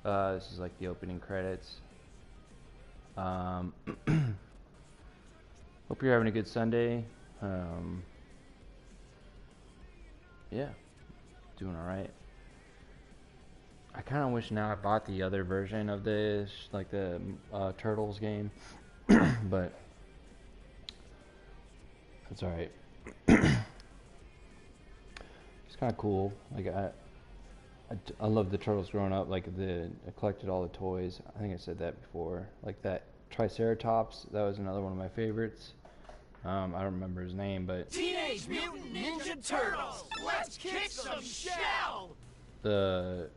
This is like the opening credits. Hope you're having a good Sunday. Yeah, doing all right. I kind of wish now I bought the other version of this, like the Turtles game, but that's all right. It's kind of cool. Like I loved the Turtles growing up. Like I collected all the toys. I think I said that before. Like that Triceratops. That was another one of my favorites. I don't remember his name, but Teenage Mutant Ninja Turtles! Let's kick some shell! the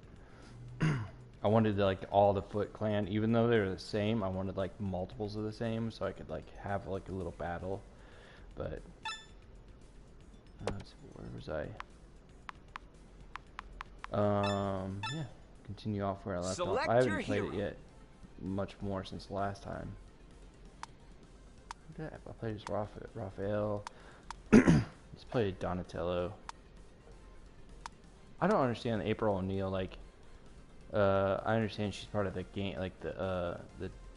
I wanted like all the Foot Clan, even though they're the same. I wanted like multiples of the same, so I could like have like a little battle. But let's see, where was I? Yeah, continue off where I left off. I haven't played it yet much more since the last time. I played as Raphael. Let's play Donatello. I don't understand April O'Neil. Like, I understand she's part of the game, like the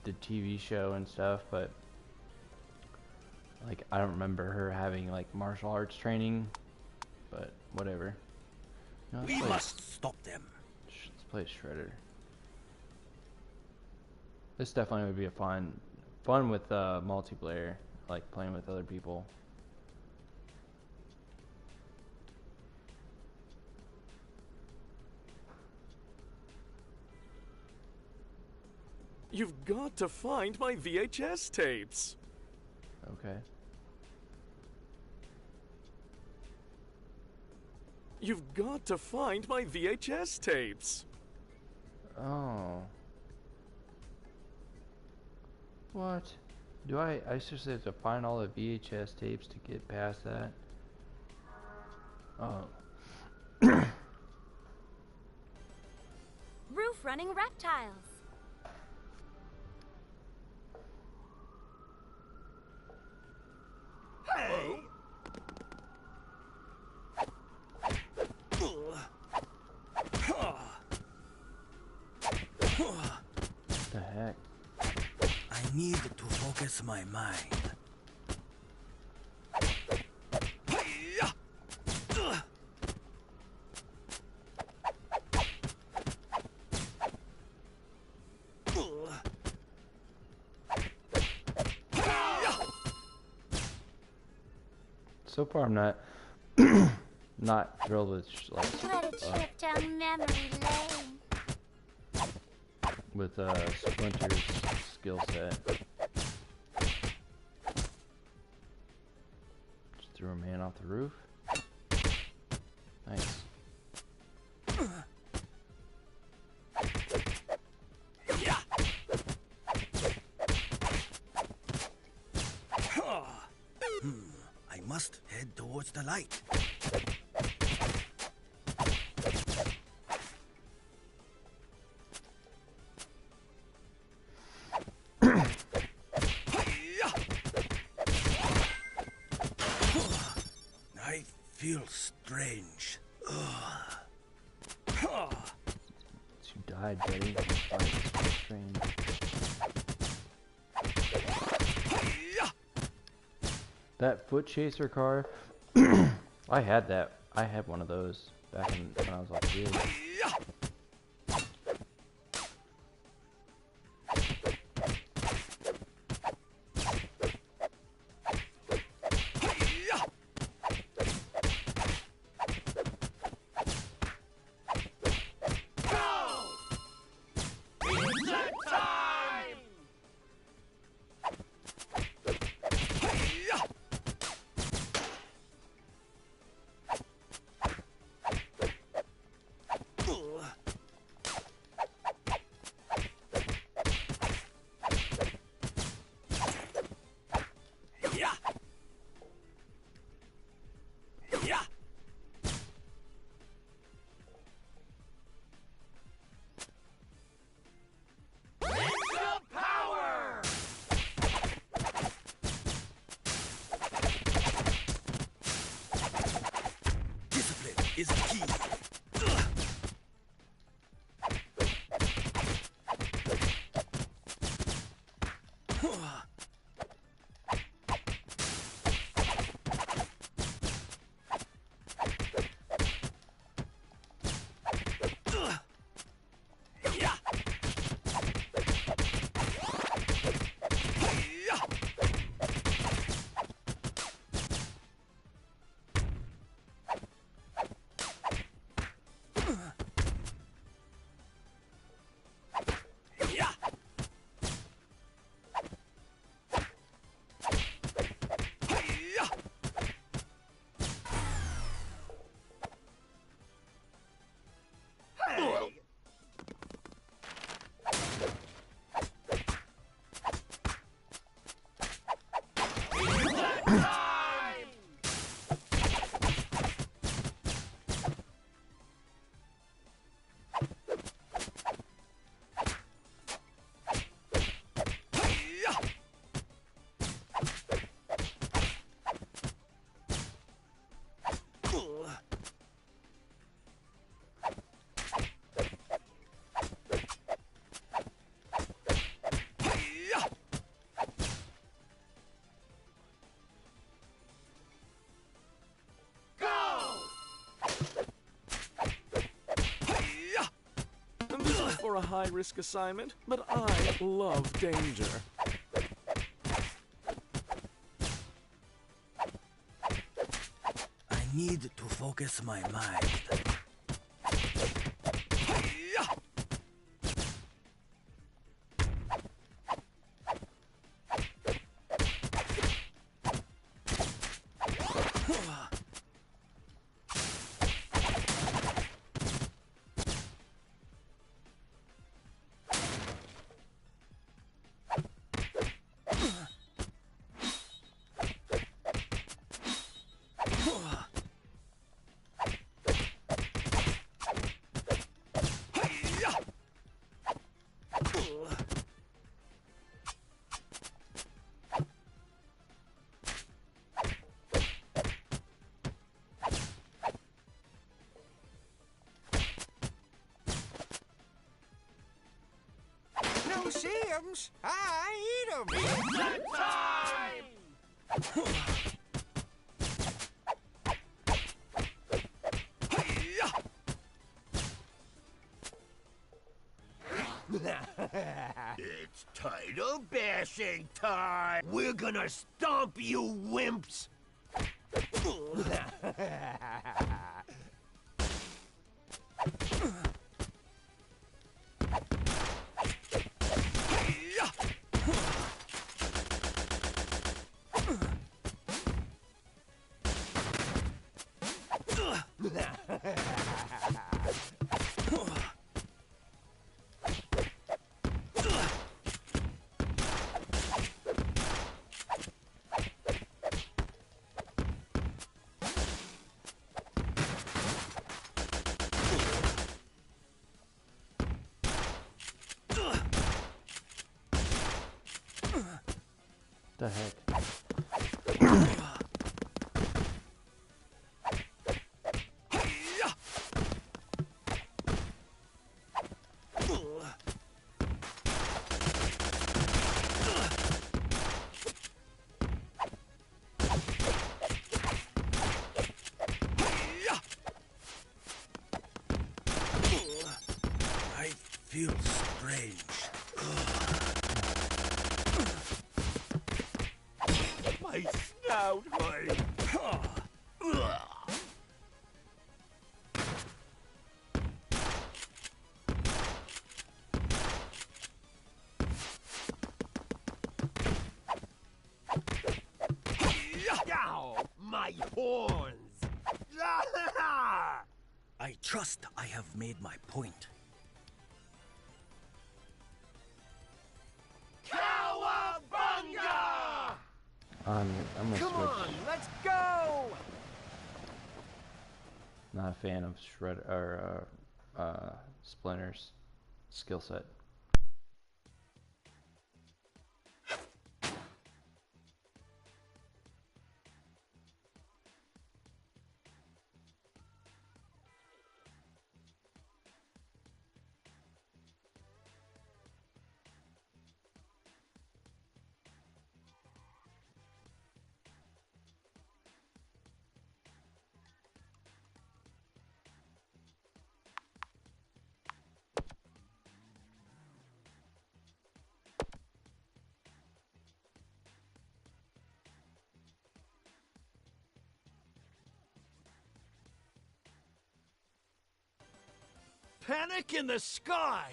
TV show and stuff, but like I don't remember her having like martial arts training. But whatever. No, we must stop them. Let's play Shredder. This definitely would be a fun with multiplayer, like playing with other people. You've got to find my VHS tapes. Okay. You've got to find my VHS tapes. Oh. What? Do I seriously have to find all the VHS tapes to get past that? Oh. Roof running reptiles. Hey! The heck? I need to focus my mind. So far, I'm not thrilled with Trip down memory lane. with Splinter's skill set. Just threw a man off the roof. Nice. I must head towards the light. I feel strange. You died, buddy. Strange. That Foot Chaser car, I had that. I had one of those back when I was a kid. For a high-risk assignment, but I love danger. I need to focus my mind. No see 'ems, I eat 'em. Pizza time! It's title bashing time! We're gonna stomp you wimps! The heck? I feel strange. My snout hurts! Ow! My horns! I trust I have made my point. Cowabunga! I'm gonna Come switch. on, let's go! Not a fan of Shredder or Splinter's skill set. Panic in the sky!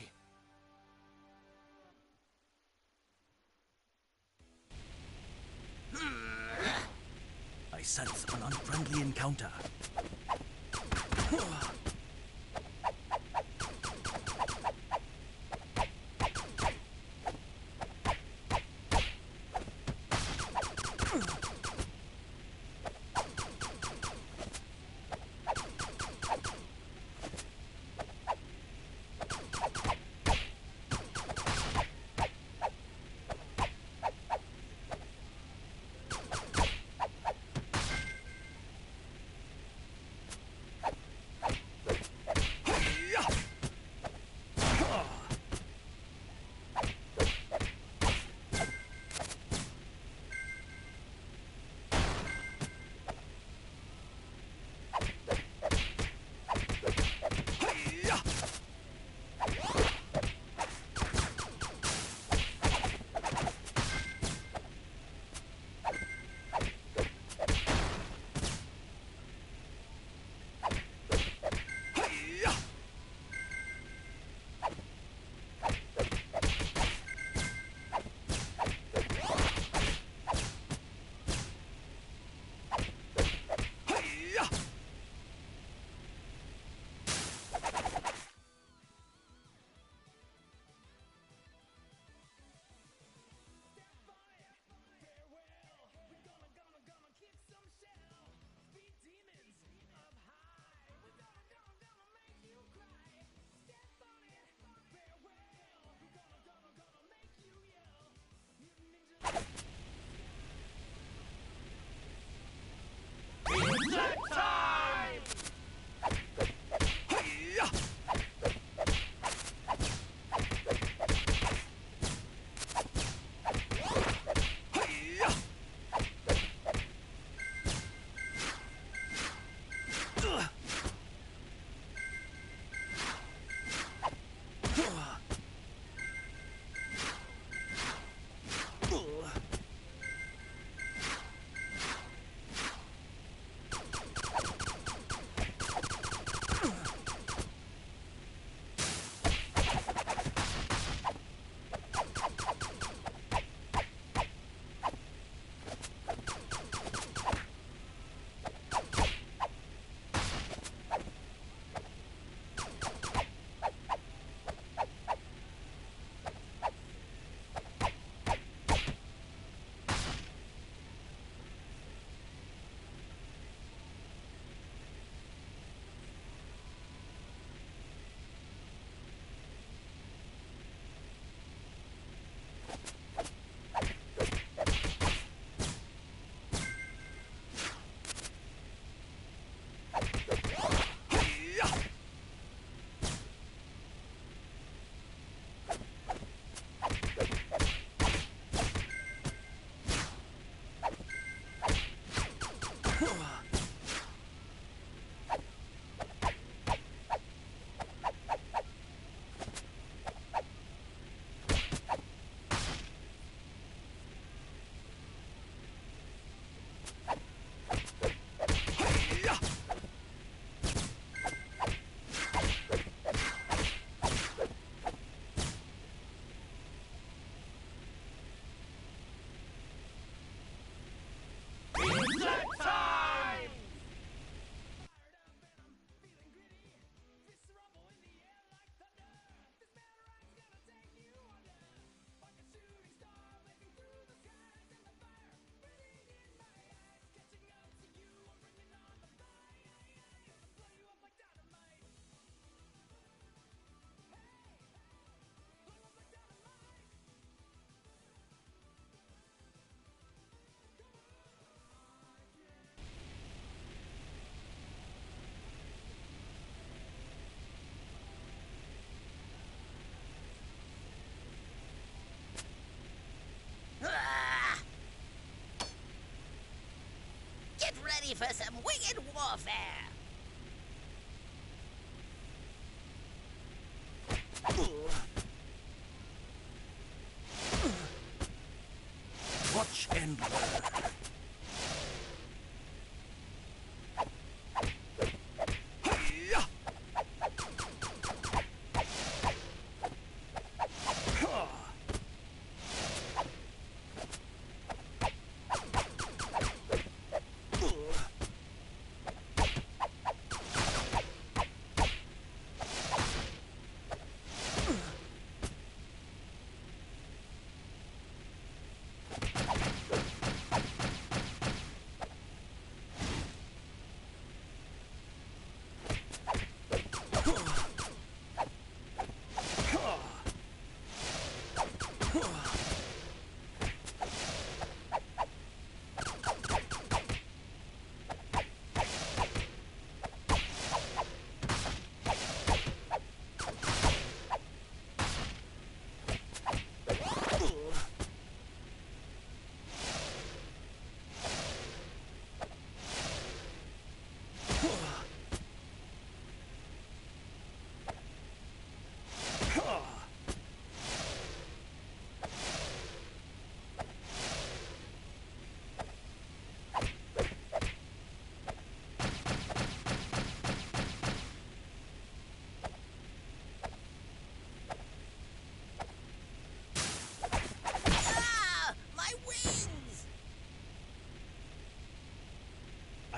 I sense an unfriendly encounter. Get ready for some winged warfare! Watch and learn.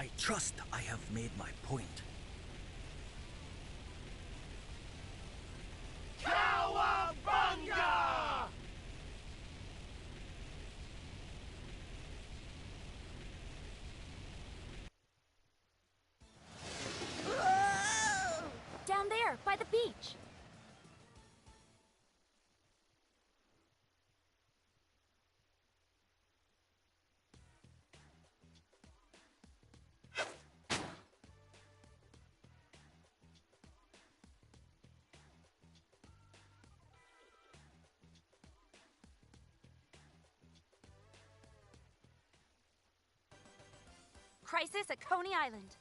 I trust I have made my point. Cowabunga! Down there, by the beach. Crisis at Coney Island.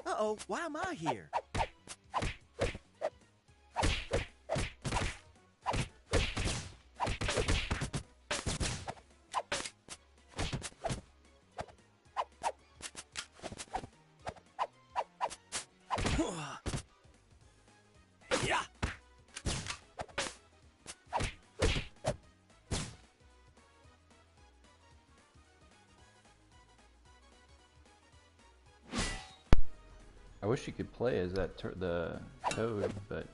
Uh-oh, why am I here? Yeah! I wish you could play as that the toad, but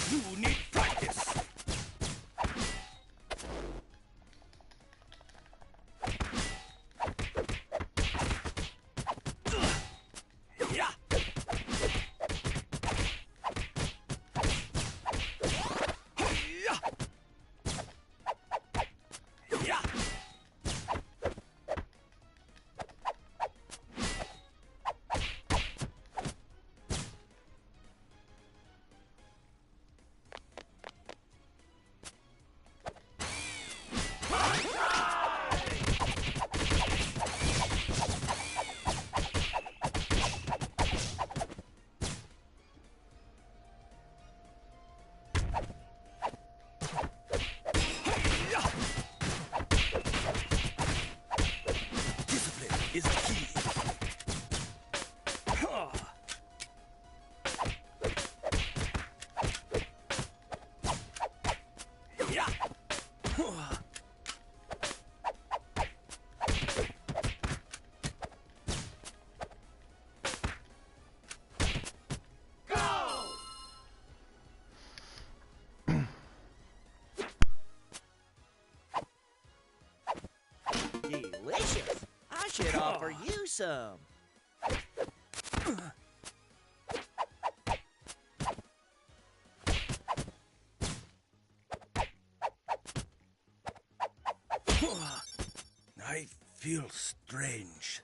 You need practice. Yeah! Yeah! Yeah! Discipline is the key. Yeah! Delicious. I should offer you some. I feel strange.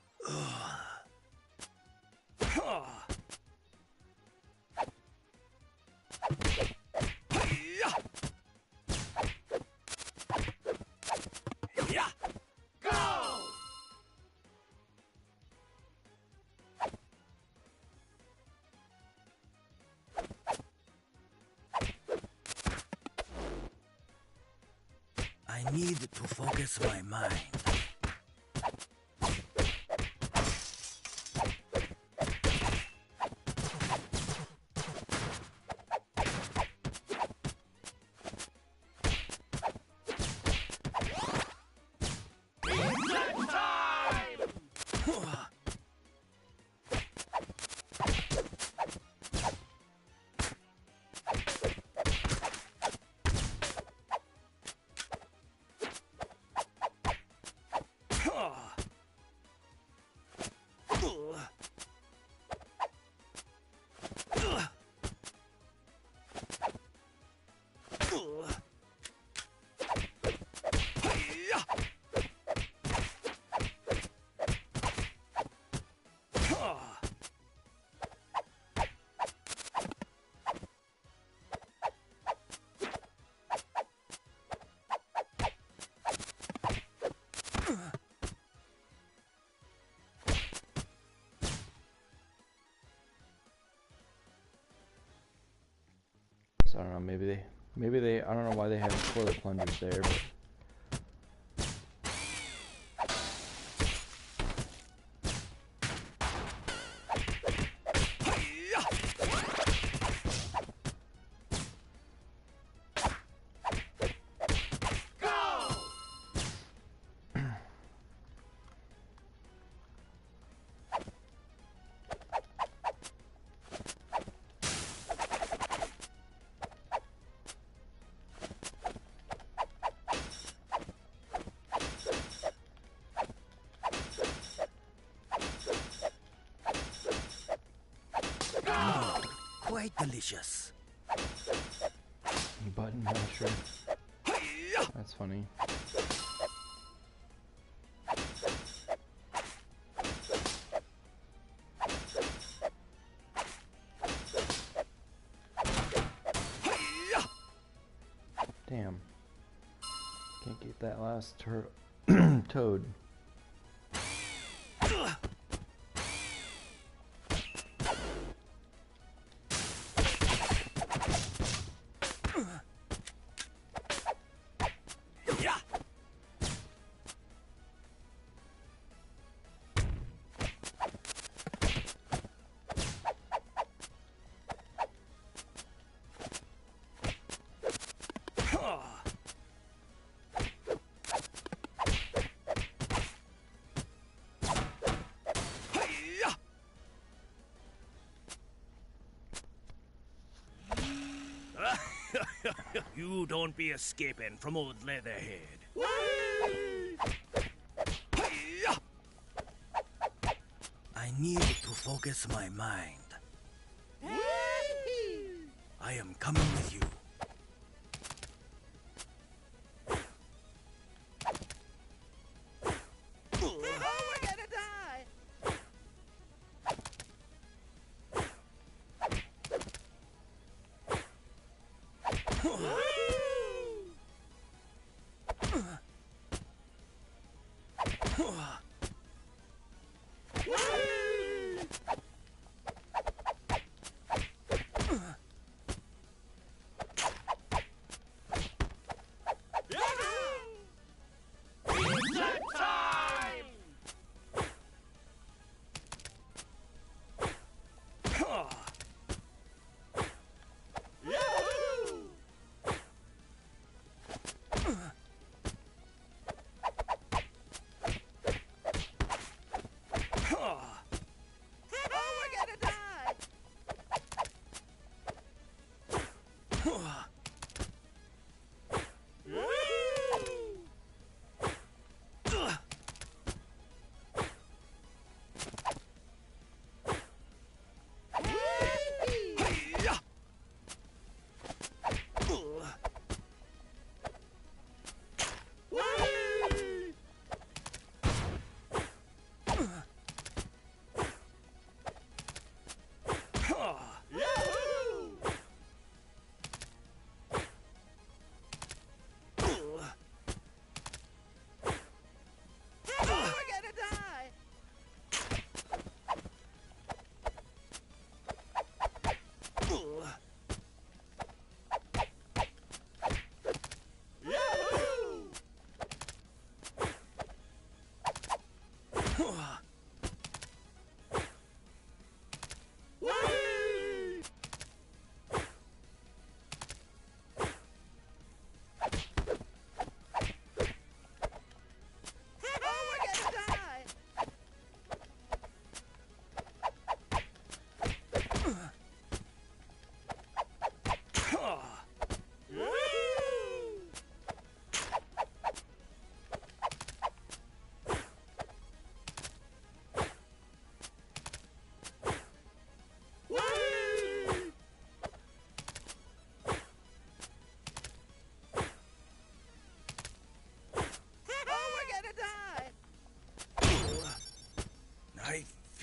I need to focus my mind. So I don't know, maybe they, I don't know why they have toilet plungers there, but Quite delicious. button masher. That's funny. Damn. Can't get that last toad. Yeah. You don't be escaping from old Leatherhead. I need to focus my mind. I am coming with you. Oh, we're gonna die!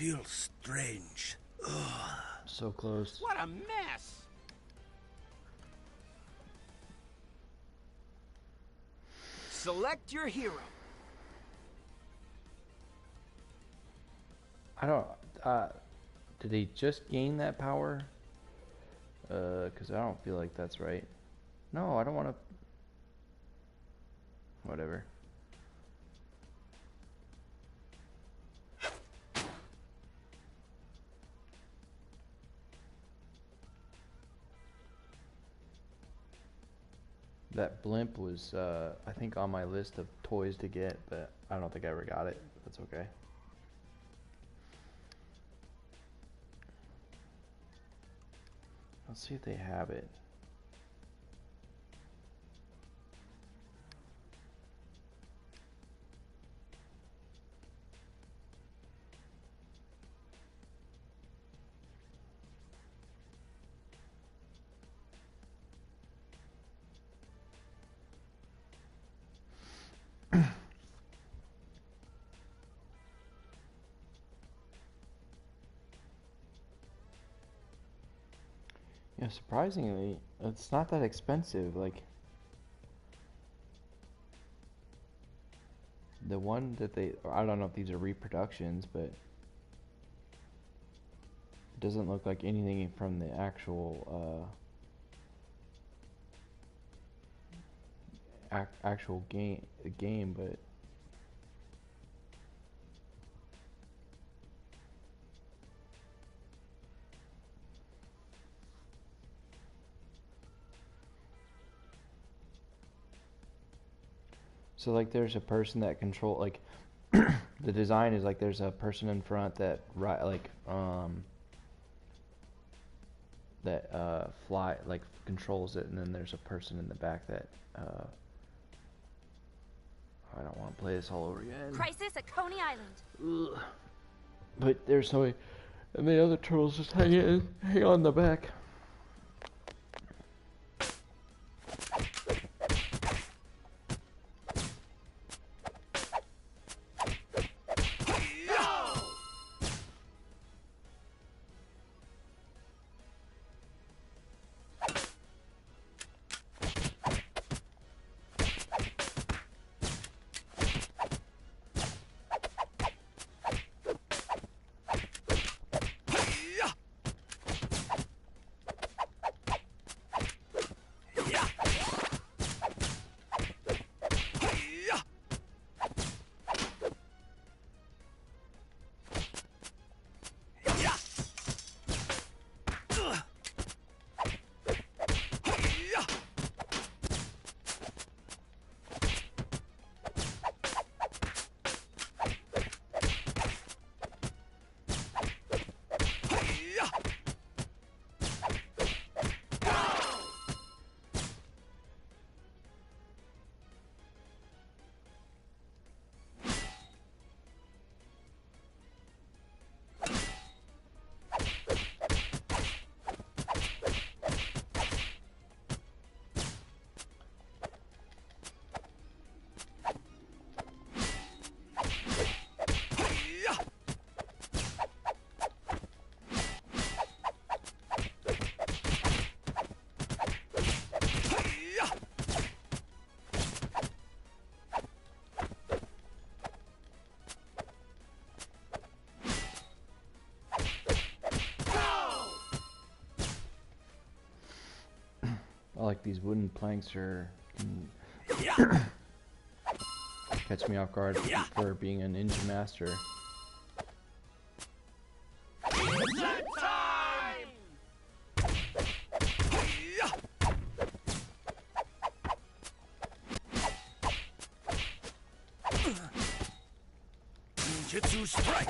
feels strange. So close. What a mess! Select your hero. I don't. Did he just gain that power? Because I don't feel like that's right. No, I don't want to. Whatever. That blimp was, I think, on my list of toys to get, but I don't think I ever got it. That's okay. Let's see if they have it. Yeah, surprisingly, it's not that expensive. Like, the one that they, I don't know if these are reproductions, but it doesn't look like anything from the actual, actual game, but so like there's a person that control, like the design is like there's a person in front that fly, like, controls it, and then there's a person in the back that I don't want to play this all over again. Crisis at Coney Island. Ugh. But there's no way, and the other turtles just hang on the back. I like these wooden planks catch me off guard for being a ninja master. Ninjutsu strike.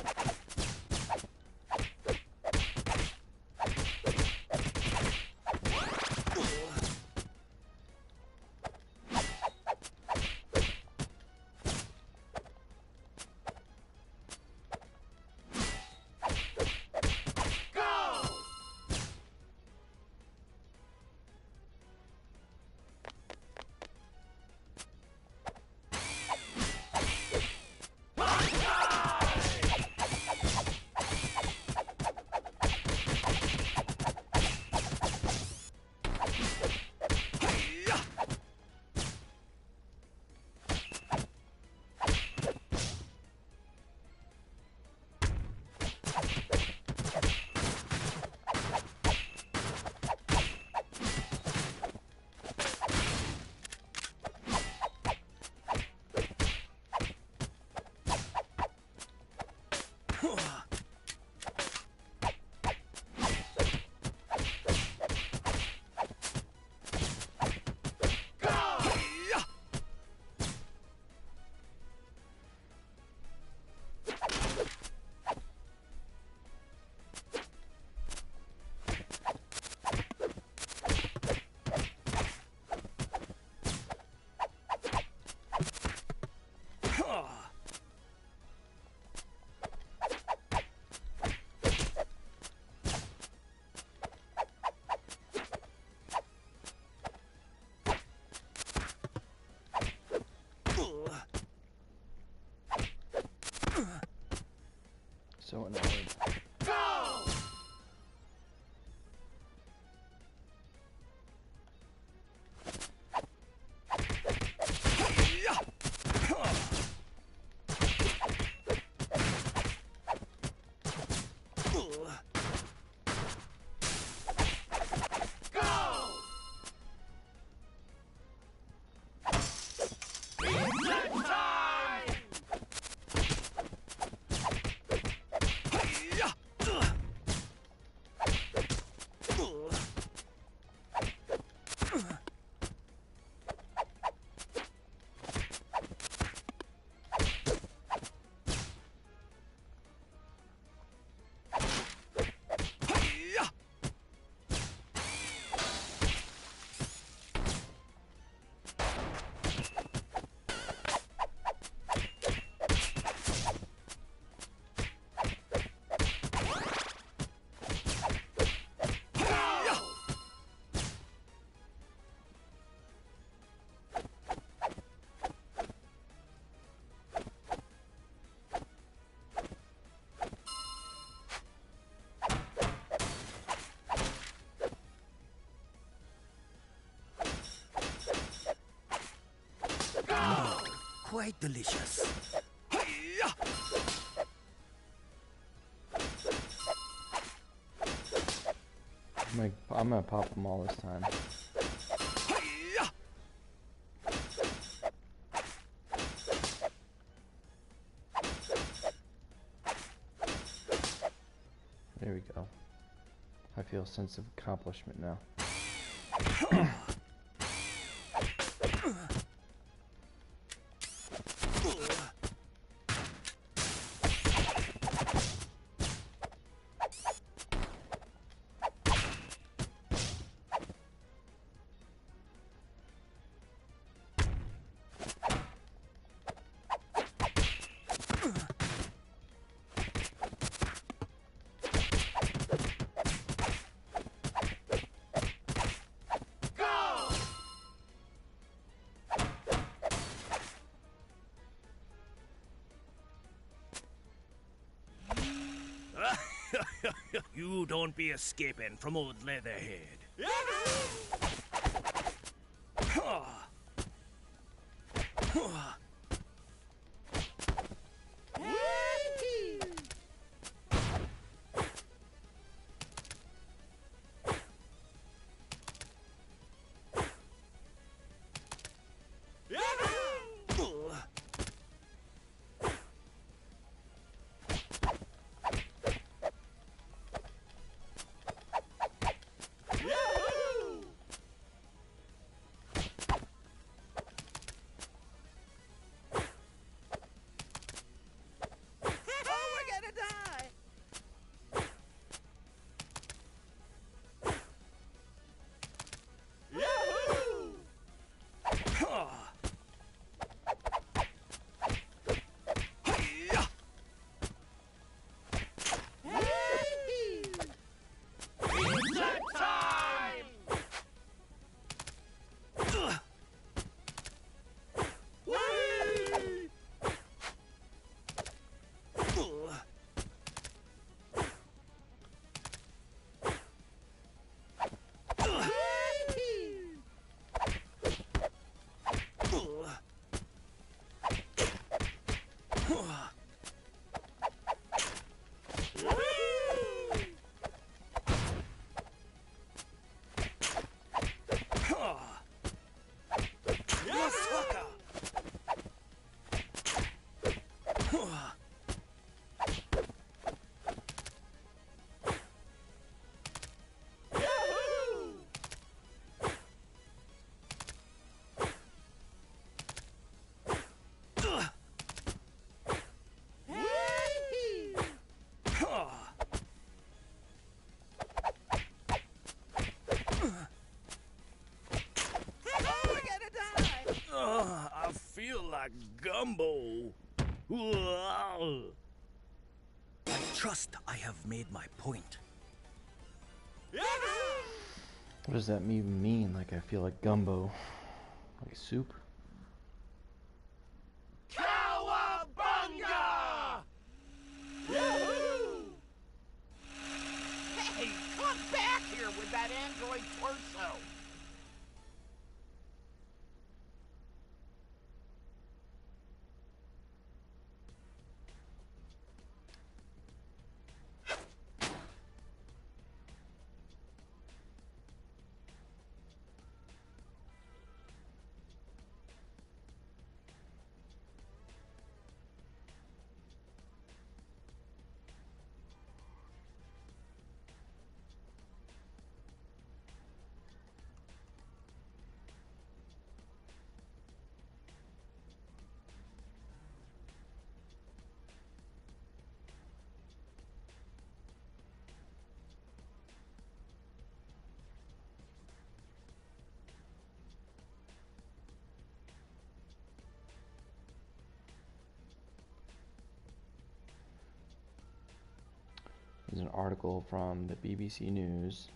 So annoyed. Go! Quite delicious. I'm gonna pop them all this time. There we go. I feel a sense of accomplishment now. You don't be escaping from old Leatherhead. I feel like gumbo. I Trust I have made my point. What does that even mean? Like I feel like gumbo. Like soup? Cowabunga! Yahoo! Come back here with that android torso. There's an article from the BBC News.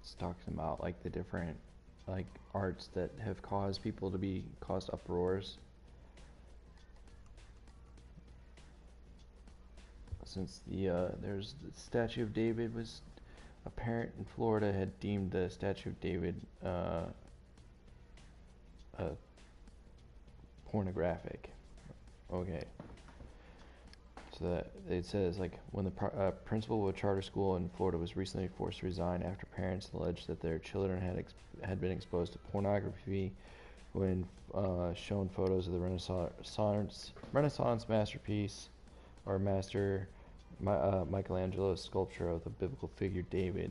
It's talking about like the different like arts that have caused people to be caused uproars since there's the Statue of David was a parent in Florida had deemed the Statue of David pornographic. Okay. So that it says like when the principal of a charter school in Florida was recently forced to resign after parents alleged that their children had been exposed to pornography when shown photos of the Renaissance masterpiece or master Michelangelo's sculpture of the biblical figure David.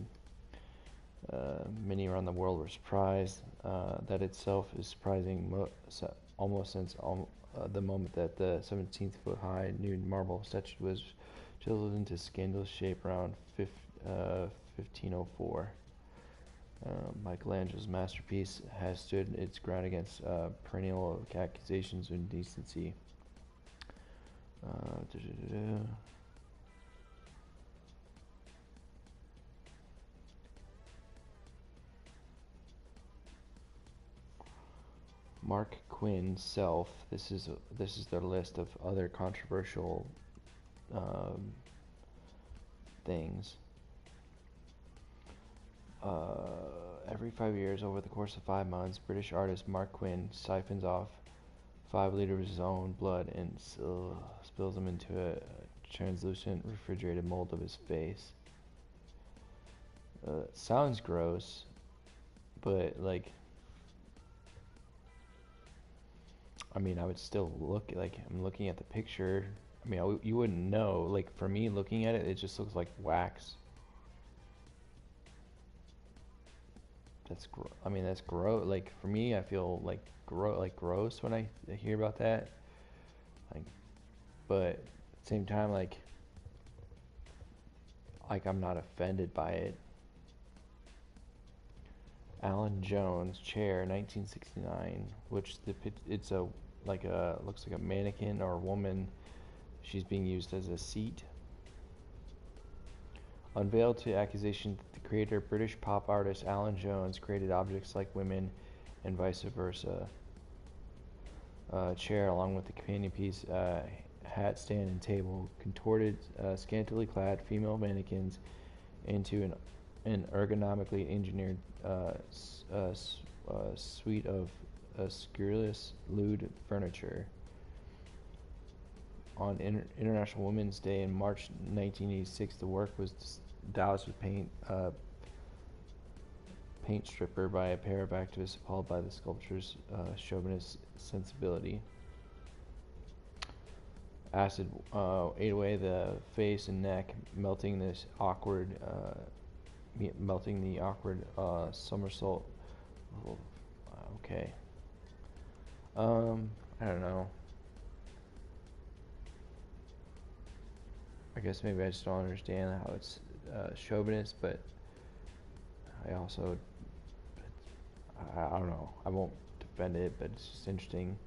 Many around the world were surprised. That itself is surprising almost since the moment that the 17-foot-high nude marble statue was chiseled into scandalous shape around 1504. Michelangelo's masterpiece has stood its ground against perennial accusations of indecency. Mark Quinn Self. This is their list of other controversial things. Every 5 years, over the course of 5 months, British artist Mark Quinn siphons off 5 liters of his own blood and spills them into a translucent refrigerated mold of his face. Sounds gross, but like, I mean, I would still look, like, I'm looking at the picture. I mean, you wouldn't know. Like, for me, looking at it, it just looks like wax. That's gross. Like, for me, I feel like gross when I hear about that. Like, but at the same time, like I'm not offended by it. Alan Jones chair, 1969, which it's a looks like a mannequin or a woman. She's being used as a seat. Unveiled to accusation that the creator, British pop artist Alan Jones, created objects like women and vice versa. Chair, along with the companion piece, hat stand and table, contorted, scantily clad female mannequins into an ergonomically engineered suite of scurrilous, lewd furniture. On International Women's Day in March 1986, the work was doused with paint stripper by a pair of activists appalled by the sculpture's chauvinist sensibility. Acid ate away the face and neck, melting the awkward somersault. Okay. I don't know. I guess maybe I just don't understand how it's chauvinist, but I also, I don't know. I won't defend it, but it's just interesting.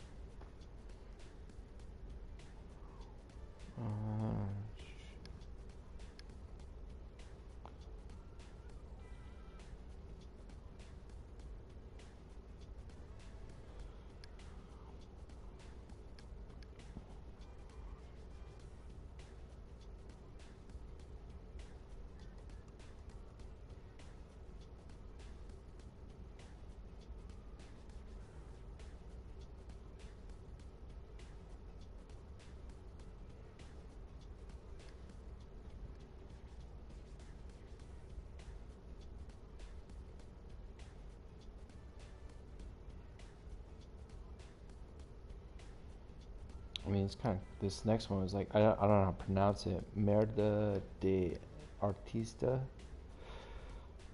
I mean, it's kind of, this next one was like, I don't know how to pronounce it. Merda de Artista.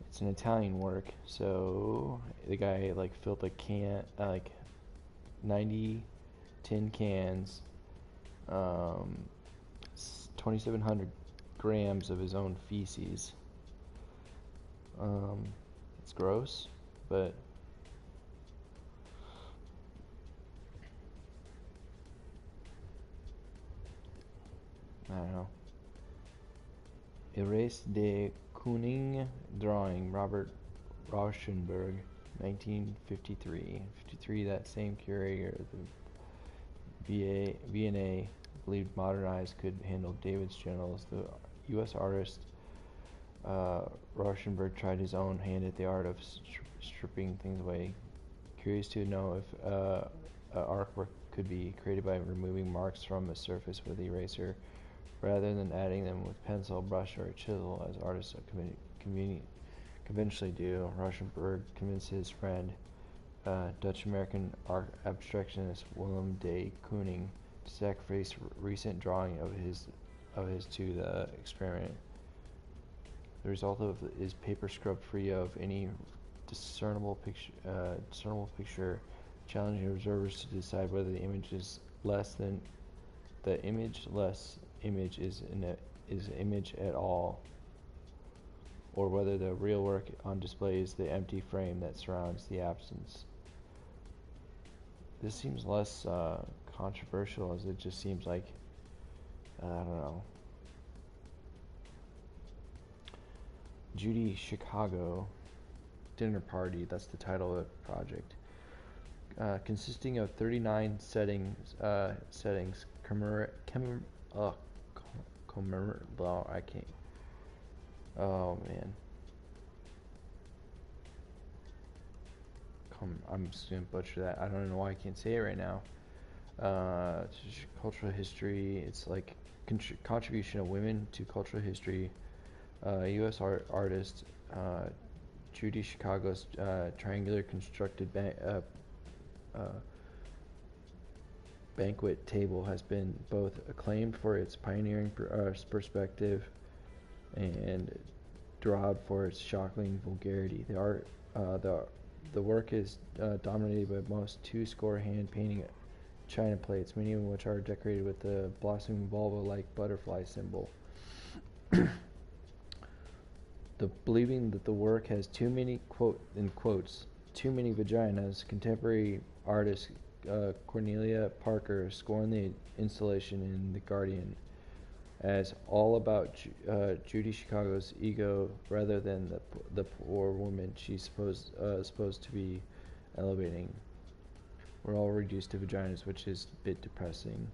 It's an Italian work. So the guy like filled a can, like 90 tin cans, 2,700 grams of his own feces. It's gross, but I don't know. Erase de Kooning drawing, Robert Rauschenberg, 1953. 53, that same curator, the V&A believed modern eyes could handle David's genitals. The U.S. artist Rauschenberg tried his own hand at the art of stripping things away. Curious to know if artwork could be created by removing marks from a surface with eraser, rather than adding them with pencil, brush, or a chisel, as artists conventionally do. Rauschenberg convinced his friend, Dutch-American art abstractionist Willem de Kooning, to sacrifice recent drawing of his to the experiment. The result of is paper scrubbed free of any discernible picture, challenging observers to decide whether the image is less than the image is image at all, or whether the real work on display is the empty frame that surrounds the absence. This seems less controversial, as it just seems like, I don't know. Judy Chicago Dinner Party, that's the title of the project. Consisting of 39 settings, I can't. Oh man. I'm just gonna butcher that. I don't know why I can't say it right now. Cultural history. It's like contribution of women to cultural history. U.S. artist Judy Chicago's triangular constructed banquet table has been both acclaimed for its pioneering perspective and derided for its shocking vulgarity. The work is dominated by most 2-score hand painting china plates, many of which are decorated with the blossoming vulva-like butterfly symbol. Believing that the work has too many too many vaginas, contemporary artist Cornelia Parker scorned the installation in The Guardian as all about Judy Chicago's ego rather than the poor woman she's supposed to be elevating. We're all reduced to vaginas, which is a bit depressing.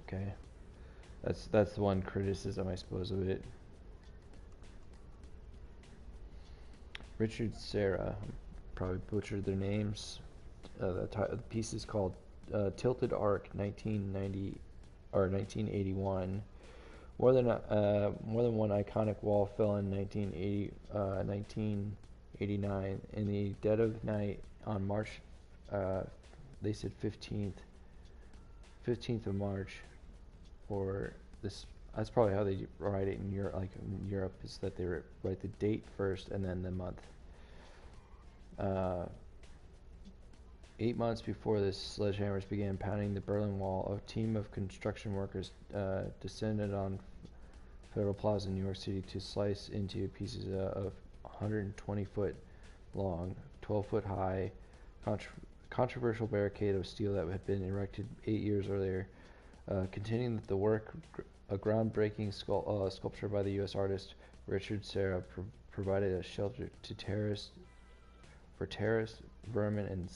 Okay, that's the one criticism, I suppose, of it. Richard Serra, probably butchered their names. The piece is called Tilted Arc, 1990 or 1981. More than one iconic wall fell in 1989 in the dead of night on March. They said 15th of March, or this. That's probably how they write it in Europe. Like in Europe, is that they write the date first and then the month. 8 months before the sledgehammers began pounding the Berlin Wall, a team of construction workers descended on Federal Plaza in New York City to slice into pieces of 120-foot long, 12-foot high, controversial barricade of steel that had been erected 8 years earlier, contending that the work, a groundbreaking sculpture by the U.S. artist Richard Serra, provided a shelter to terrorists, vermin, and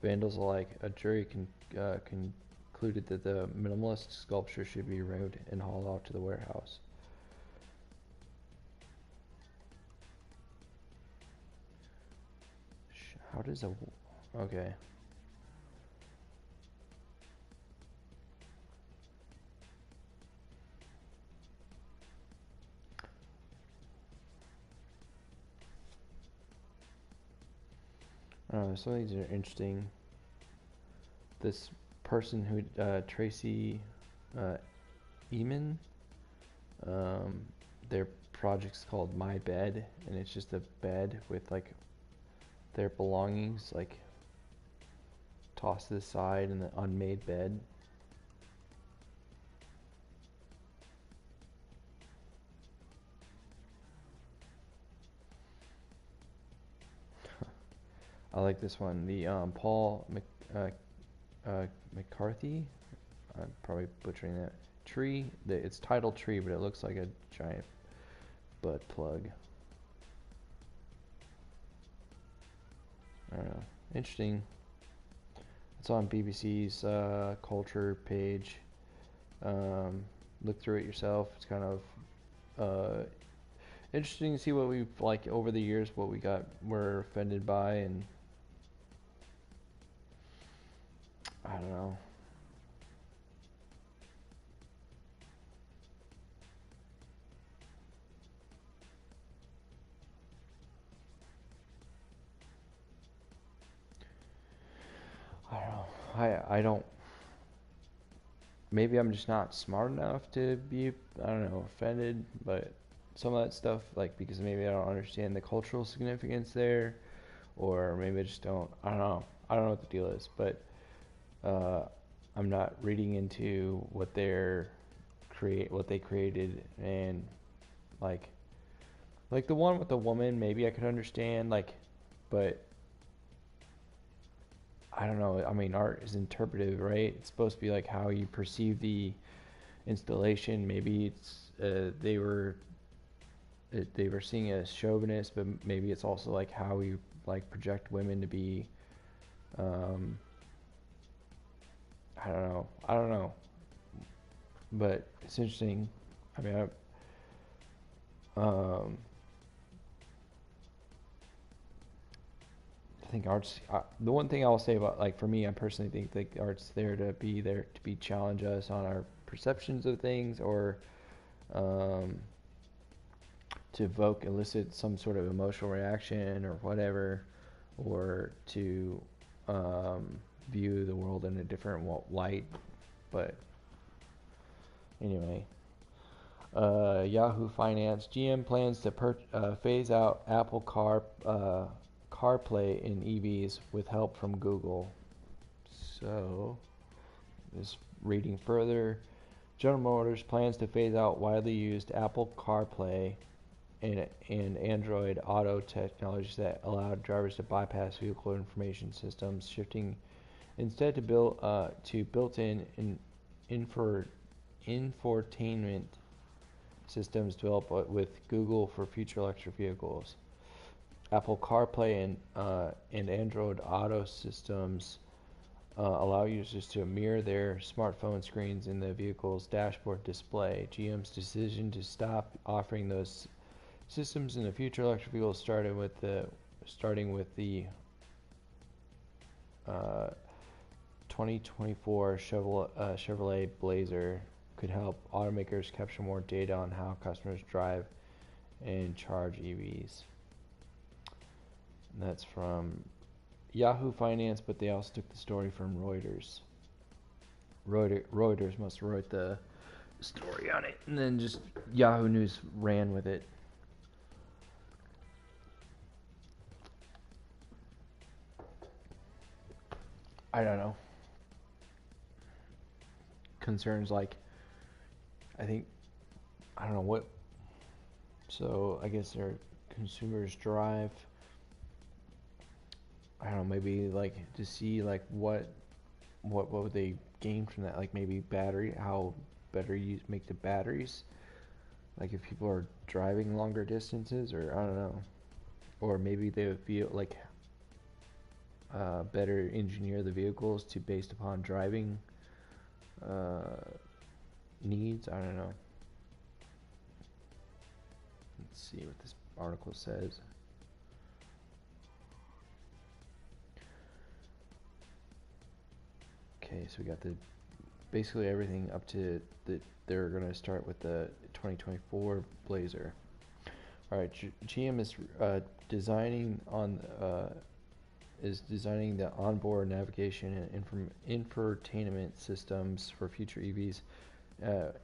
vandals alike. A jury concluded that the minimalist sculpture should be removed and hauled off to the warehouse. How does a... Okay. I don't know, some of these are interesting. This person who, Tracy Eamon, their project's called My Bed, and it's just a bed with like their belongings like tossed to the side in the unmade bed. I like this one. The Paul McCarthy. I'm probably butchering that. Tree. It's titled Tree, but it looks like a giant butt plug. I don't know. Interesting. It's on BBC's culture page. Look through it yourself. It's kind of interesting to see what we've like over the years, what we're offended by, and I don't know. I don't. Maybe I'm just not smart enough to be, I don't know, offended, but some of that stuff, like, because maybe I don't understand the cultural significance there, or maybe I just don't, I don't know. I don't know what the deal is, but I'm not reading into what they created, and like the one with the woman, maybe I could understand, like, but I don't know. I mean, art is interpretive, right? It's supposed to be like how you perceive the installation. Maybe it's they were seeing it as chauvinist, but maybe it's also like how you like project women to be. I don't know. But it's interesting. I mean, I think art's the one thing I'll say about, like, for me, I personally think like art's there to challenge us on our perceptions of things, or to elicit some sort of emotional reaction or whatever, or to view the world in a different light. But anyway, Yahoo Finance. GM plans to phase out Apple CarPlay in EVs with help from Google. So, just reading further, General Motors plans to phase out widely used Apple CarPlay and Android Auto technologies that allowed drivers to bypass vehicle information systems, shifting instead to built-in infotainment systems developed with Google for future electric vehicles. Apple CarPlay and Android Auto systems allow users to mirror their smartphone screens in the vehicle's dashboard display. GM's decision to stop offering those systems in the future electric vehicles, starting with the 2024 Chevrolet Blazer, could help automakers capture more data on how customers drive and charge EVs. And that's from Yahoo Finance, but they also took the story from Reuters. Reuters must have wrote the story on it, and then just Yahoo News ran with it. I don't know. Concerns like, I don't know what. So I guess their consumers drive. I don't know, maybe like to see like what would they gain from that? Like maybe how better you make the batteries. Like if people are driving longer distances, or I don't know. Or maybe they would feel like better engineer the vehicles based upon driving needs. I don't know. Let's see what this article says. Okay, so we got basically everything up to they're going to start with the 2024 Blazer. All right, GM is designing on is designing the onboard navigation and infotainment systems for future EVs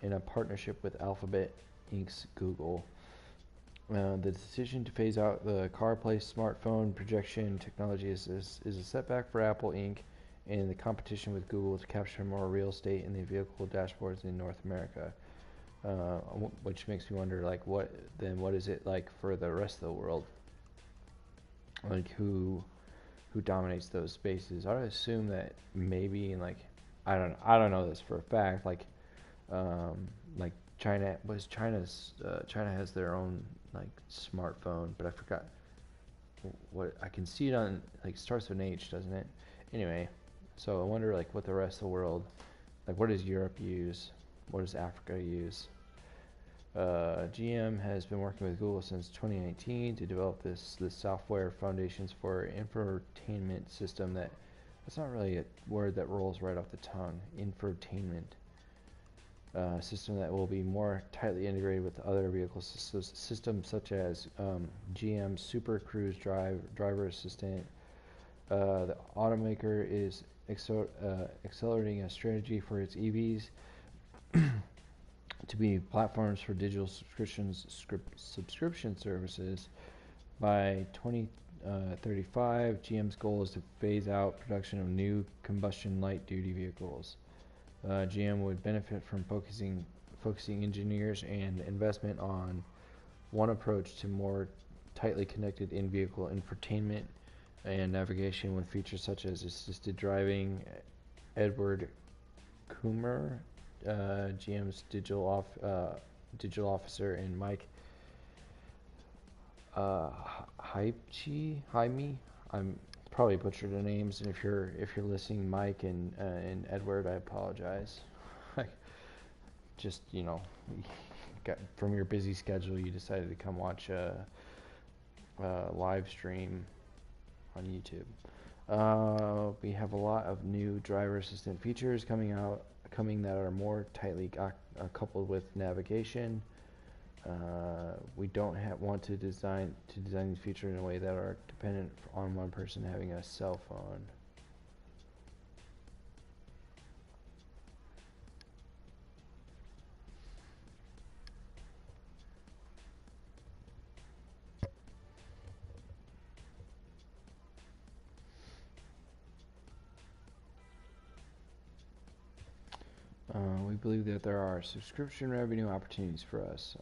in a partnership with Alphabet Inc.'s Google. The decision to phase out the CarPlay smartphone projection technology is a setback for Apple Inc. in the competition with Google to capture more real estate in the vehicle dashboards in North America. Which makes me wonder, like, what is it like for the rest of the world? Like, who dominates those spaces? I would assume that maybe, like, I don't know this for a fact. Like China has their own like smartphone, but I forgot what. I can see it on, like, starts with an H, doesn't it? Anyway, so I wonder, like, what the rest of the world, like, what does Europe use? What does Africa use? GM has been working with Google since 2019 to develop this software foundations for infotainment system. That's not really a word that rolls right off the tongue. Infotainment system that will be more tightly integrated with other vehicle systems such as GM Super Cruise driver assistant. The automaker is accelerating a strategy for its EVs to be platforms for digital subscription services. By 2035, GM's goal is to phase out production of new combustion light-duty vehicles. GM would benefit from focusing engineers and investment on one approach to more tightly connected in-vehicle infotainment and navigation with features such as assisted driving. Edward Coomer, GM's digital officer, and Mike Jaime. I'm probably butchered the names, and if you're listening, Mike and Edward, I apologize. Just, from your busy schedule, you decided to come watch a live stream on YouTube. We have a lot of new driver assistant features coming that are more tightly coupled with navigation. We don't want to design these features in a way that are dependent on one person having a cell phone. We believe that there are subscription revenue opportunities for us.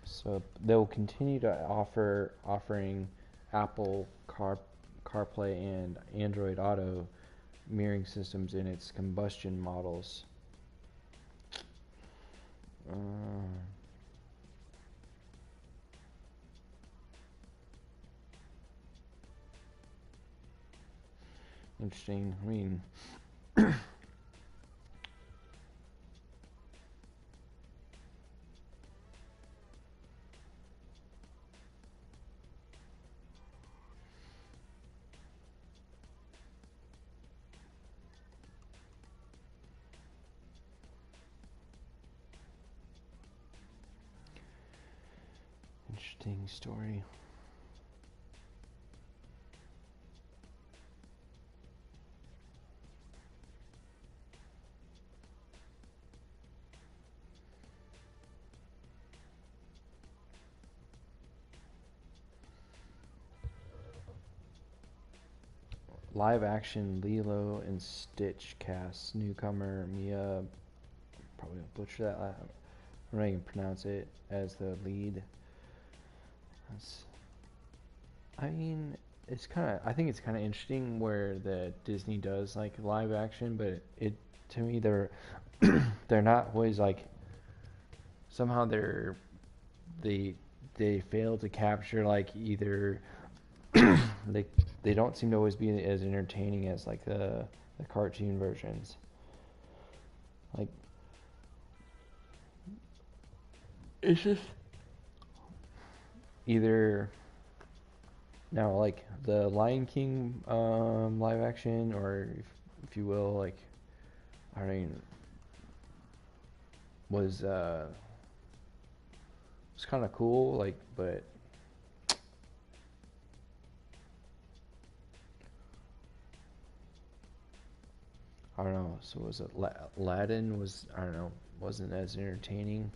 So they will continue to offering Apple CarPlay and Android Auto mirroring systems in its combustion models. Interesting. I mean, interesting story. Live action Lilo and Stitch cast newcomer Mia, probably gonna butcher that. I'm not even pronounce it, as the lead. I think it's kind of interesting where the Disney does like live action, but to me they're not always like, somehow they fail to capture, like, either they don't seem to always be as entertaining as like the cartoon versions. Like, it's just either now, like the Lion King live action, or if you will, like, I mean, was It's kind of cool, like, but I don't know. So was it Aladdin? Was I don't know. Wasn't as entertaining.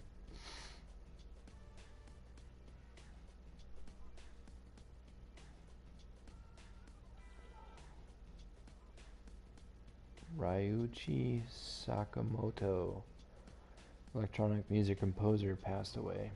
Ryuichi Sakamoto, electronic music composer, passed away.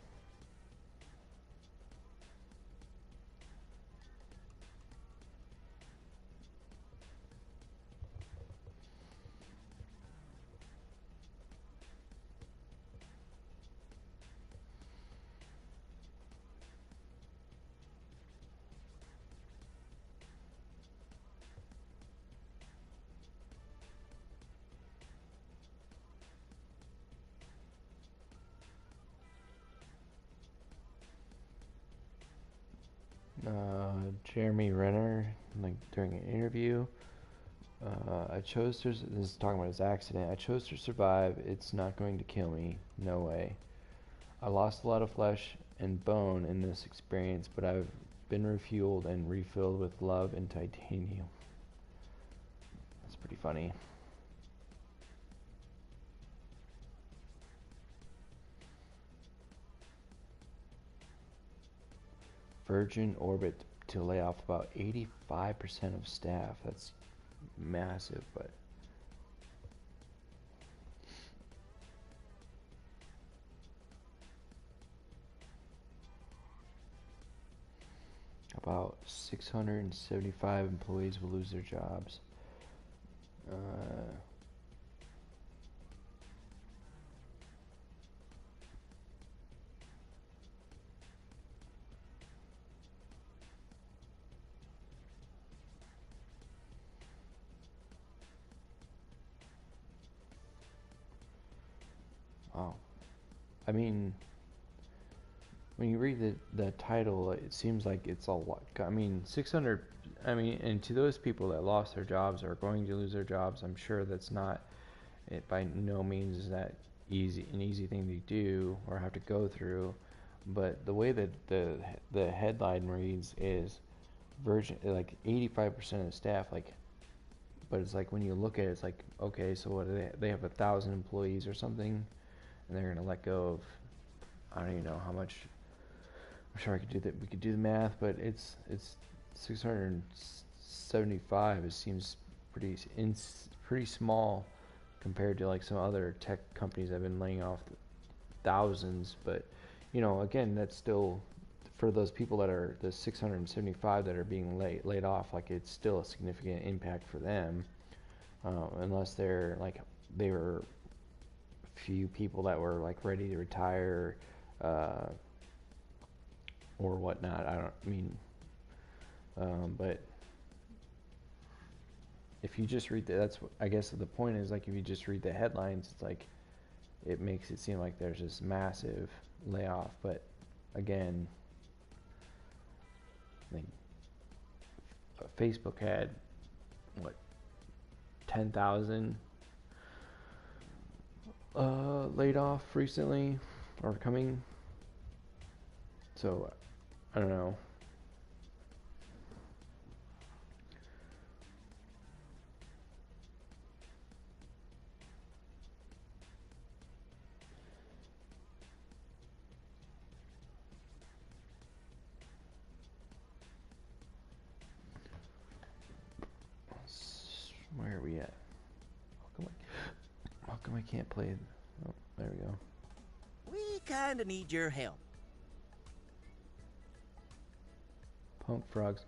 Jeremy Renner, like during an interview, I chose to. This is talking about his accident. I chose to survive. It's not going to kill me. No way. I lost a lot of flesh and bone in this experience, but I've been refueled and refilled with love and titanium. That's pretty funny. Virgin Orbit to lay off about 85% of staff. That's massive, but about 675 employees will lose their jobs. Wow. I mean, when you read the title, it seems like it's a lot. I mean, 600. I mean, and to those people that lost their jobs or are going to lose their jobs, I'm sure that's not. It by no means is that an easy thing to do or have to go through. But the way that the headline reads is Virgin, like 85% of the staff, like. But it's like when you look at it, it's like, okay, so what do they have 1,000 employees or something, and they're gonna let go of, I don't even know how much. I'm sure I could do that. We could do the math, but it's 675. It seems pretty small compared to like some other tech companies that have been laying off thousands. But again, that's still for those people that are the 675 that are being laid off. Like it's still a significant impact for them, unless they're like they were few people that were like ready to retire or whatnot. But if you just read that's what I guess the point is, like if you just read the headlines, it's like it makes it seem like there's this massive layoff. But again, I think Facebook had what 10,000 laid off recently or coming. So I don't know. Where are we at? How come I can't play? Oh, there we go. We kinda need your help. Punk frogs.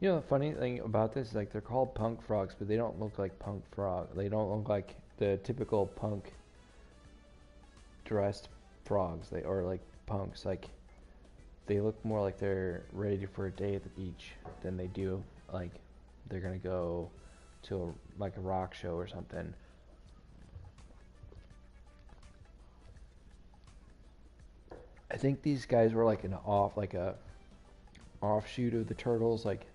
You know the funny thing about this is like they're called punk frogs, but they don't look like punk frog. They don't look like the typical punk dressed frogs. They or like punks. Like they look more like they're ready for a day at the beach than they do like they're gonna go to like a rock show or something. I think these guys were like a offshoot of the Turtles. Like,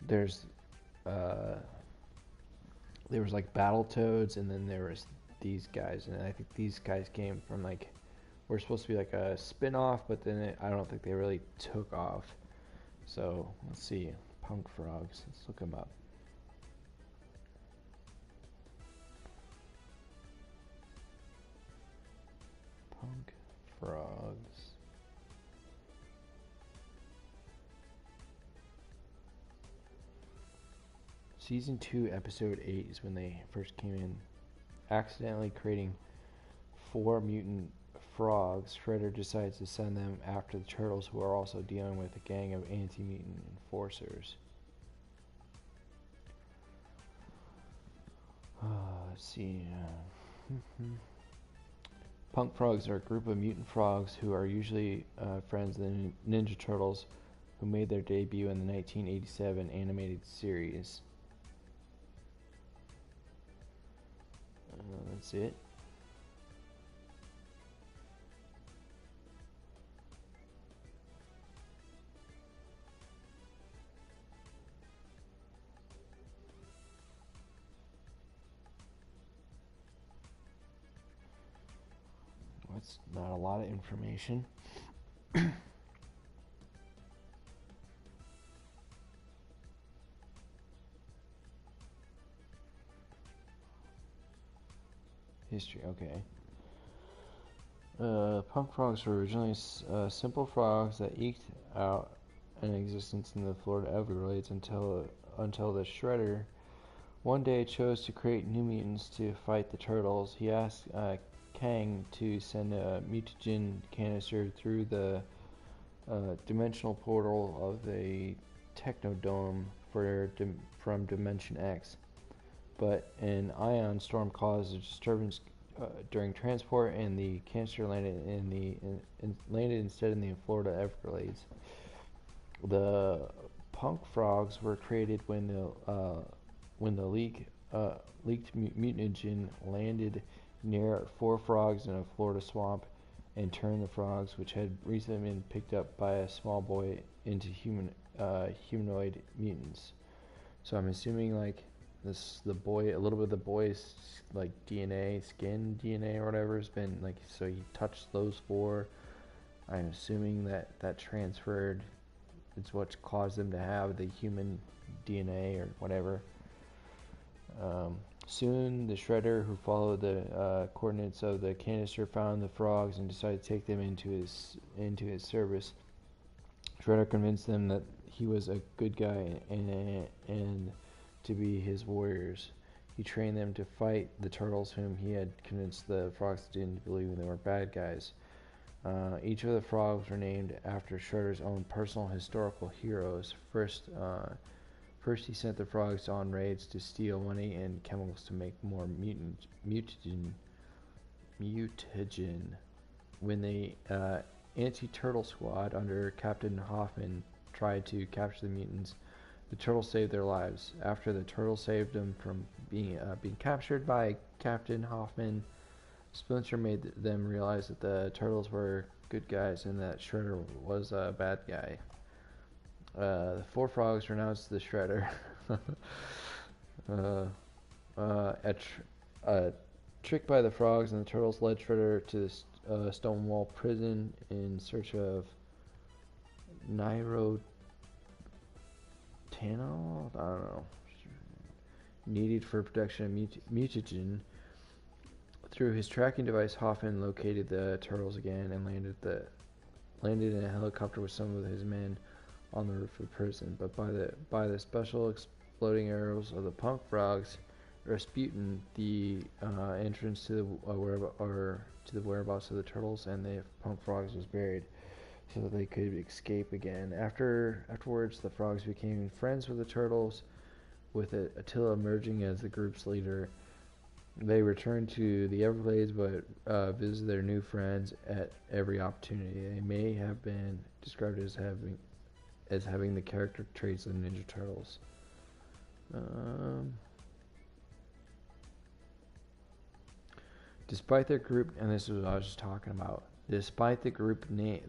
there was like Battletoads, and then there was these guys, and I think these guys came from like, were supposed to be like a spin-off, but then I don't think they really took off. So let's see, punk frogs. Let's look them up. Punk frogs. Season 2, Episode 8 is when they first came in. Accidentally creating 4 mutant frogs, Shredder decides to send them after the turtles, who are also dealing with a gang of anti-mutant enforcers. Let's see. Punk frogs are a group of mutant frogs who are usually friends of the Ninja Turtles, who made their debut in the 1987 animated series. That's it. That's not a lot of information. History, okay. Punk frogs were originally simple frogs that eked out an existence in the Florida Everglades until the Shredder one day chose to create new mutants to fight the turtles. He asked Kang to send a mutagen canister through the dimensional portal of the Technodome from Dimension X. But an ion storm caused a disturbance during transport, and the canister landed instead in the Florida Everglades. The punk frogs were created when the leaked mutagen landed near 4 frogs in a Florida swamp and turned the frogs, which had recently been picked up by a small boy, into humanoid mutants. So I'm assuming like a little bit of the boy's like DNA, skin DNA or whatever has been like, so he touched those 4. I'm assuming that transferred. It's what caused them to have the human DNA or whatever. Soon, the Shredder, who followed the coordinates of the canister, found the frogs and decided to take them into his service. Shredder convinced them that he was a good guy and to be his warriors. He trained them to fight the turtles, whom he had convinced the frogs didn't believe they were bad guys. Each of the frogs were named after Shredder's own personal historical heroes. First, he sent the frogs on raids to steal money and chemicals to make more mutagen. When the anti-turtle squad under Captain Hoffman tried to capture the mutants, the turtles saved their lives. After the turtles saved them from being captured by Captain Hoffman, Splinter made them realize that the turtles were good guys and that Shredder was a bad guy. The 4 frogs renounced the Shredder. Tricked by the frogs and the turtles led Shredder to the Stonewall prison in search of Nairo Tano? I don't know. Needed for production of mutagen. Through his tracking device, Hoffman located the turtles again and landed in a helicopter with some of his men on the roof of the prison. But by the special exploding arrows of the punk frogs, Rasputin, the entrance to the whereabouts of the turtles and the punk frogs was buried, so that they could escape again. Afterwards, the frogs became friends with the turtles, with Attila emerging as the group's leader. They returned to the Everglades, but visited their new friends at every opportunity. They may have been described as having the character traits of the Ninja Turtles. Despite their group, and this is what I was just talking about. Despite the group name,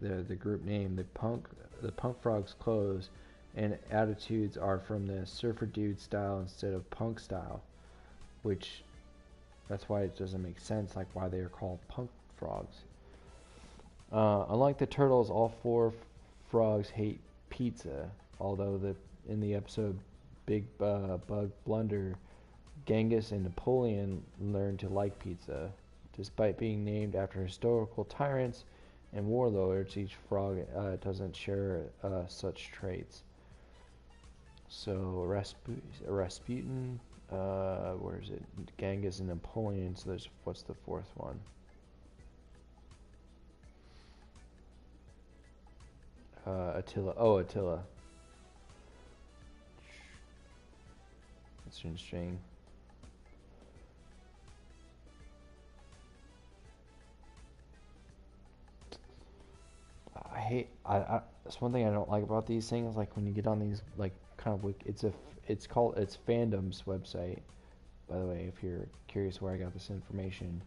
the punk frogs' clothes and attitudes are from the surfer dude style instead of punk style, which That's why it doesn't make sense, like why they are called punk frogs. Unlike the turtles, all four frogs hate pizza. Although in the episode Big Bug Blunder, Genghis and Napoleon learned to like pizza. Despite being named after historical tyrants and warlords, each frog doesn't share such traits. So Rasputin, where is it? Genghis and Napoleon. So what's the fourth one? Attila. Oh, Attila. That's interesting. That's one thing I don't like about these things. Like when you get on these like kind of it's Fandom's website. By the way, if you're curious where I got this information,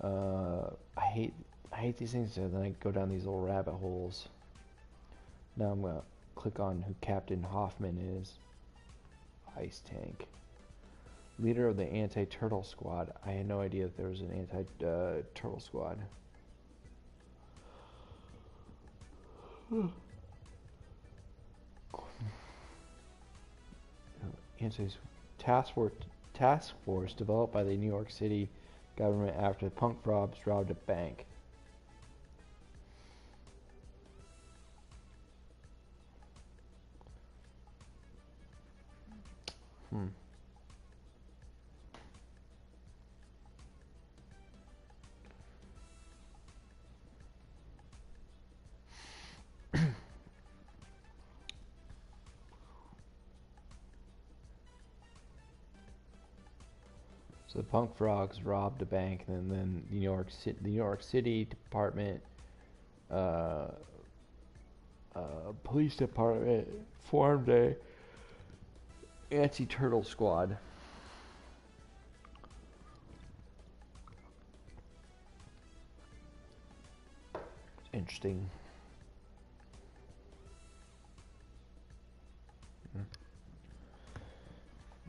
I hate these things. So then I go down these little rabbit holes. Now I'm gonna click on who Captain Hoffman is. Ice Tank, leader of the Anti-Turtle Squad. I had no idea that there was an Anti-Turtle Squad. Task force developed by the New York City government after the punk frogs robbed a bank. So the punk frogs robbed a bank, and then the New York City Department, police department formed a anti-turtle squad. Interesting.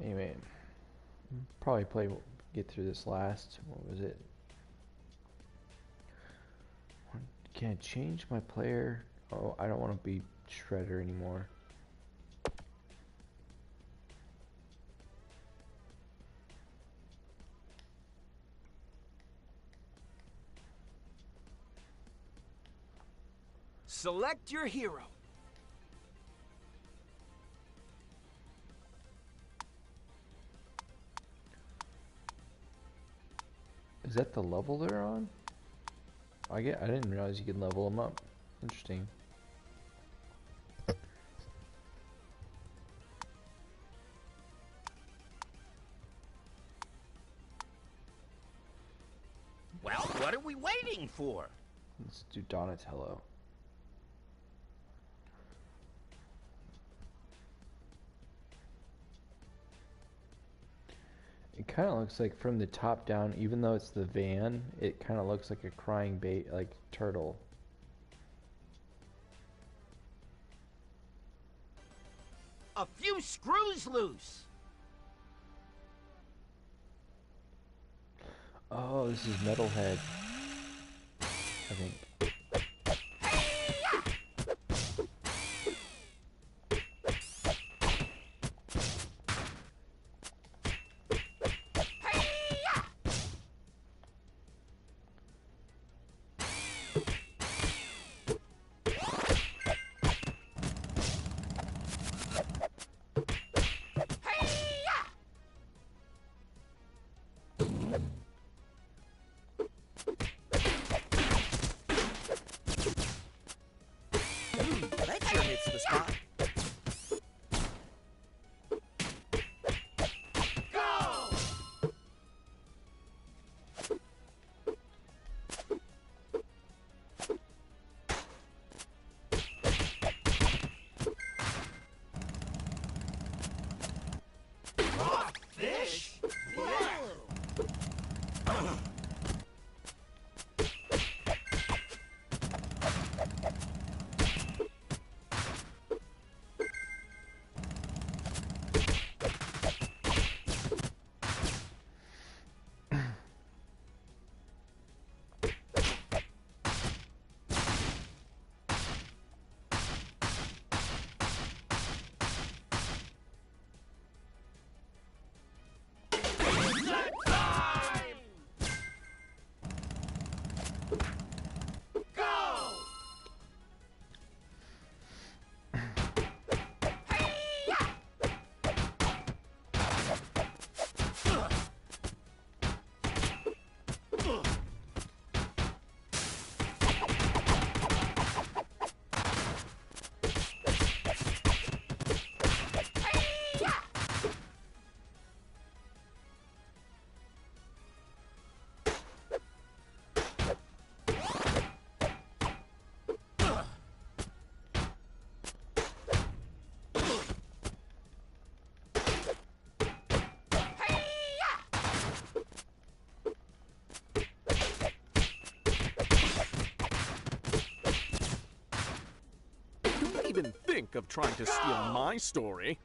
Anyway, probably get through this last. What was it? Can I change my player? Oh, I don't want to be Shredder anymore. Select your hero. Is that the level they're on? I didn't realize you could level them up. Interesting. Well, what are we waiting for? Let's do Donatello. It kind of looks like from the top down, even though it's the van, it kind of looks like a crying turtle. A few screws loose. Oh, this is Metalhead, I think. think of trying to steal my story.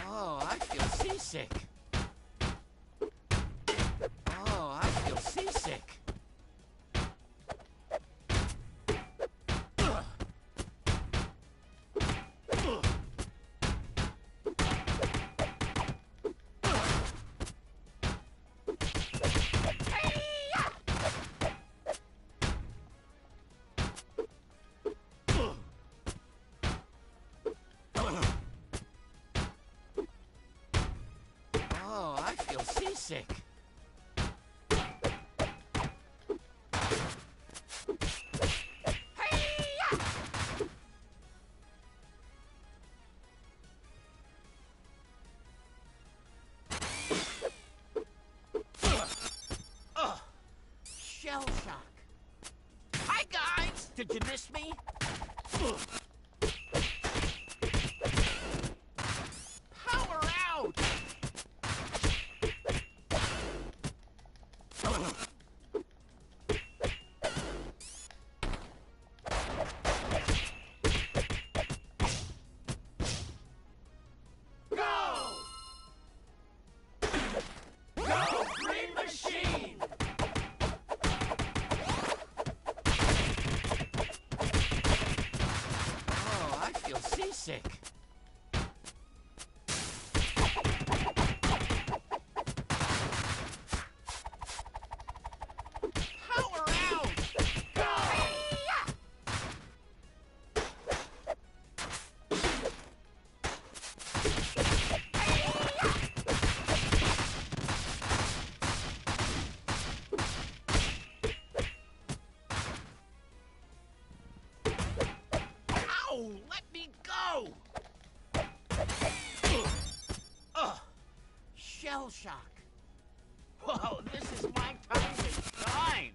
Oh, I feel seasick. Oh, I feel seasick. Oh, I feel seasick. Shell shock. Hi, guys! Did you miss me? Power out! Go! Go, Green Machine! Oh, I feel seasick. Power out! Ow! Let me go! Shell shock. Whoa, this is my time to shine!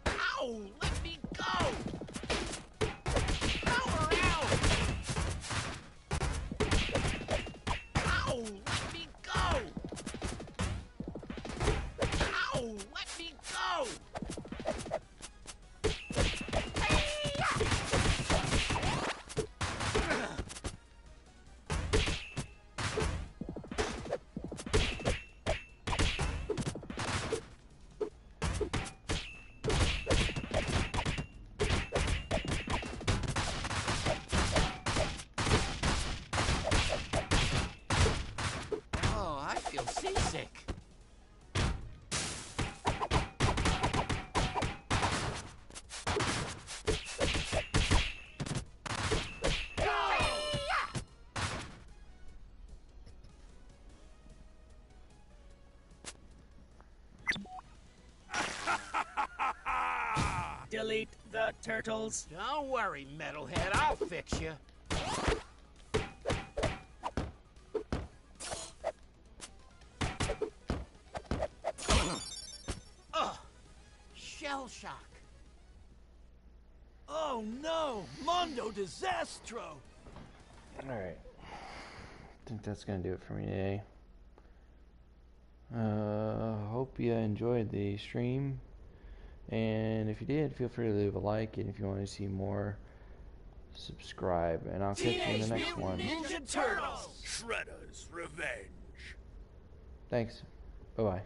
Ow! Let me go! Power out! Ow! Let me go! Ow! Let me go! Oh, I feel seasick. Delete the turtles. Don't worry, Metalhead. I'll fix you. Shell shock. Oh no! Mondo Disastro! Alright. I think that's going to do it for me today. Hope you enjoyed the stream. And if you did, feel free to leave a like. And if you want to see more subscribe, and I'll catch you in the next one. Ninja Turtles! Shredder's Revenge. Thanks. Bye-bye.